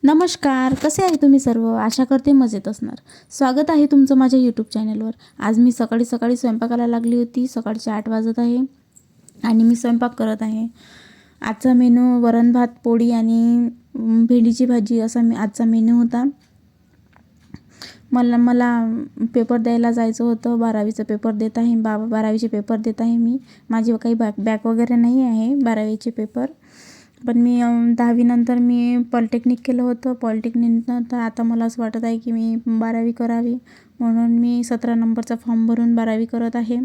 नमस्कार, कसे आहे तुम्ही सर्व? आशा करते मजेत असणार. स्वागत आहे तुमचं माझ्या यूट्यूब चॅनलवर. आज मी सकाळी सकाळी स्वयंपाकाला लागली होती. सकाळचे 8 वाजत आहे आणि मी स्वयंपाक करत आहे. आजचा मेनू वरण भात पोळी आणि भेंडीची भाजी असा आजचा मेनू होता. मला पेपर द्यायला जायचं होतं. 12वीचा पेपर देत आहे. 12वीचे पेपर देत आहे मी. माझी काही बॅक वगैरे नाही आहे 12वीचे पेपर. पण मी 10वी नंतर मी पॉलिटेक्निक केलं होतं. पॉलिटेक्निकनंतर आता मला असं वाटत आहे की मी 12वी करावी, म्हणून मी 17 नंबरचा फॉर्म भरून 12वी करत आहे.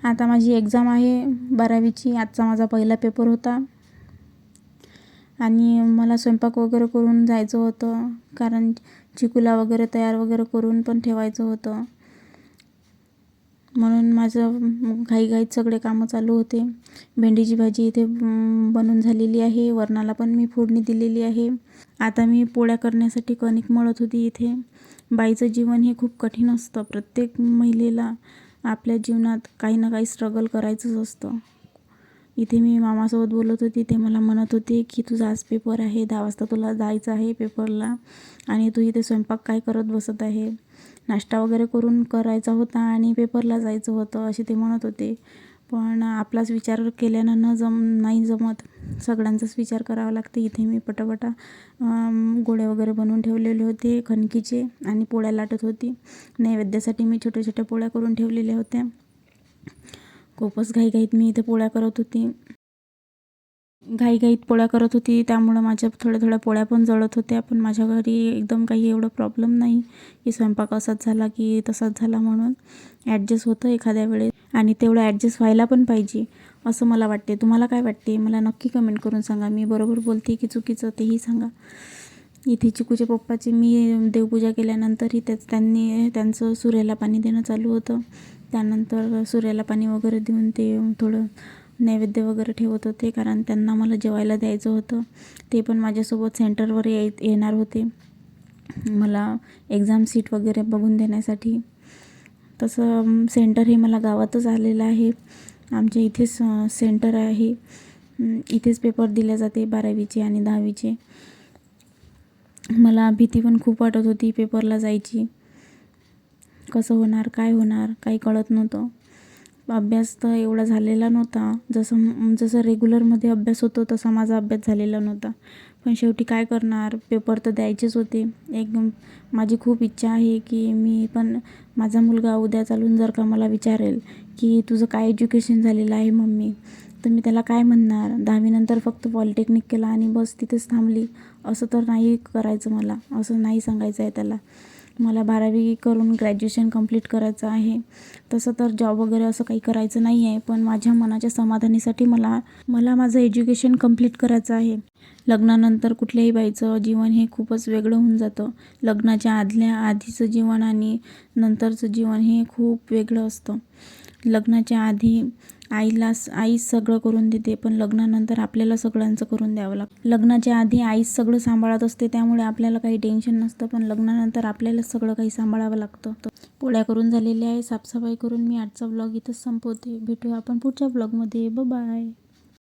आता माझी एक्झाम आहे 12वीची. आजचा माझा पहिला पेपर होता आणि मला स्वयंपाक वगैरे करून जायचं होतं, कारण चिकूला वगैरे तयार वगैरे करून पण ठेवायचं होतं. म्हणून माझं घाईघाईत सगळे कामं चालू होते. भेंडीची भाजी इथे बनून झालेली आहे. वरणाला पण मी फोडणी दिलेली आहे. आता मी पोळ्या करण्यासाठी कणिक मळत होती इथे. बाईचं जीवन हे खूप कठीण असतं. प्रत्येक महिलेला आपल्या जीवनात काही ना काही स्ट्रगल करायचंच असतं. इथे मी मामासोबत बोलत होती. ते मला म्हणत होते की तुझा आज पेपर आहे, 10 वाजता तुला जायचं आहे पेपरला आणि तू इथे स्वयंपाक काय करत बसत आहे. नाश्ता वगैरे करून करायचा होता आणि पेपरला जायचं होतं असे ते म्हणत होते. पण आपलाच विचार केल्यानं नाही जमत. सगळ्यांचाच विचार करावा लागते. इथे मी पटापटा गोळे वगैरे बनवून ठेवलेले होते कणकीचे आणि पोळ्या लाटत होती. नैवेद्यासाठी मी छोट्या छोट्या पोळ्या करून ठेवलेल्या होत्या. खूपच घाईघाईत मी इथे पोळ्या करत होती. त्यामुळं माझ्या थोड्या पोळ्या पण जळत होत्या. पण माझ्या घरी एकदम काही एवढं प्रॉब्लेम नाही की स्वयंपाक असाच झाला की तसाच झाला, म्हणून ॲडजस्ट होतं एखाद्या वेळेस. आणि तेवढं ॲडजस्ट व्हायला पण पाहिजे असं मला वाटते. तुम्हाला काय वाटते मला नक्की कमेंट करून सांगा. मी बरोबर बोलते की चुकीचं तेही सांगा. इथे चिकूच्या पप्पाची मी देवपूजा केल्यानंतरही त्यांचं सूर्याला पाणी देणं चालू होतं. त्यानंतर सूर्याला पाणी वगैरे देऊन ते थोडं नैवेद्य वगैरे ठेवत होते, कारण त्यांना मला जेवायला द्यायचं होतं. ते पण माझ्यासोबत सेंटरवर येणार होते मला एक्झाम सीट वगैरे बघून देण्यासाठी. तसं सेंटर हे मला गावातच आलेलं आहे. आमच्या इथेच सेंटर आहे. इथेच पेपर दिले जाते 12वीचे आणि 10वीचे. मला भीती पण खूप वाटत होती पेपरला जायची. कसं होणार, काय होणार, काही कळत नव्हतं. अभ्यास तर एवढा झालेला नव्हता. जसं रेग्युलरमध्ये अभ्यास होतो तसा माझा अभ्यास झालेला नव्हता. पण शेवटी काय करणार, पेपर तर द्यायचेच होते. माझी खूप इच्छा आहे की मी पण, माझा मुलगा उद्या चालून जर का मला विचारेल की तुझं काय एज्युकेशन झालेलं आहे मम्मी, तर मी त्याला काय म्हणणार, 10वी नंतर फक्त पॉलिटेक्निक केला आणि बस तिथेच थांबली, असं तर नाही करायचं. मला असं नाही सांगायचं आहे त्याला. मला 12वी करून ग्रॅज्युएशन कंप्लीट करायचं आहे. तसं तर जॉब वगैरे असं काही करायचं नाही आहे, पण माझ्या मनाच्या समाधानासाठी मला माझं एज्युकेशन कंप्लीट करायचं आहे. लग्नानंतर कुठल्याही बाईचं जीवन हे खूपच वेगळं होऊन जातं. लग्नाच्या आधीचं जीवन आणि नंतरचं जीवन हे खूप वेगळं असतं. लग्नाच्या आधी आई सगळं करून देते, पण लग्नानंतर आपल्याला सगळ्यांचं करून द्यावं लागतं. लग्नाच्या आधी आईच सगळं सांभाळत असते, त्यामुळे आपल्याला काही टेन्शन नसतं. पण लग्नानंतर आपल्यालाच सगळं काही सांभाळावं लागतं. पोळ्या करून झालेल्या आहे. साफसफाई करून मी आजचा व्लॉग इथंच संपवते. भेटूया आपण पुढच्या व्लॉगमध्ये. बाय.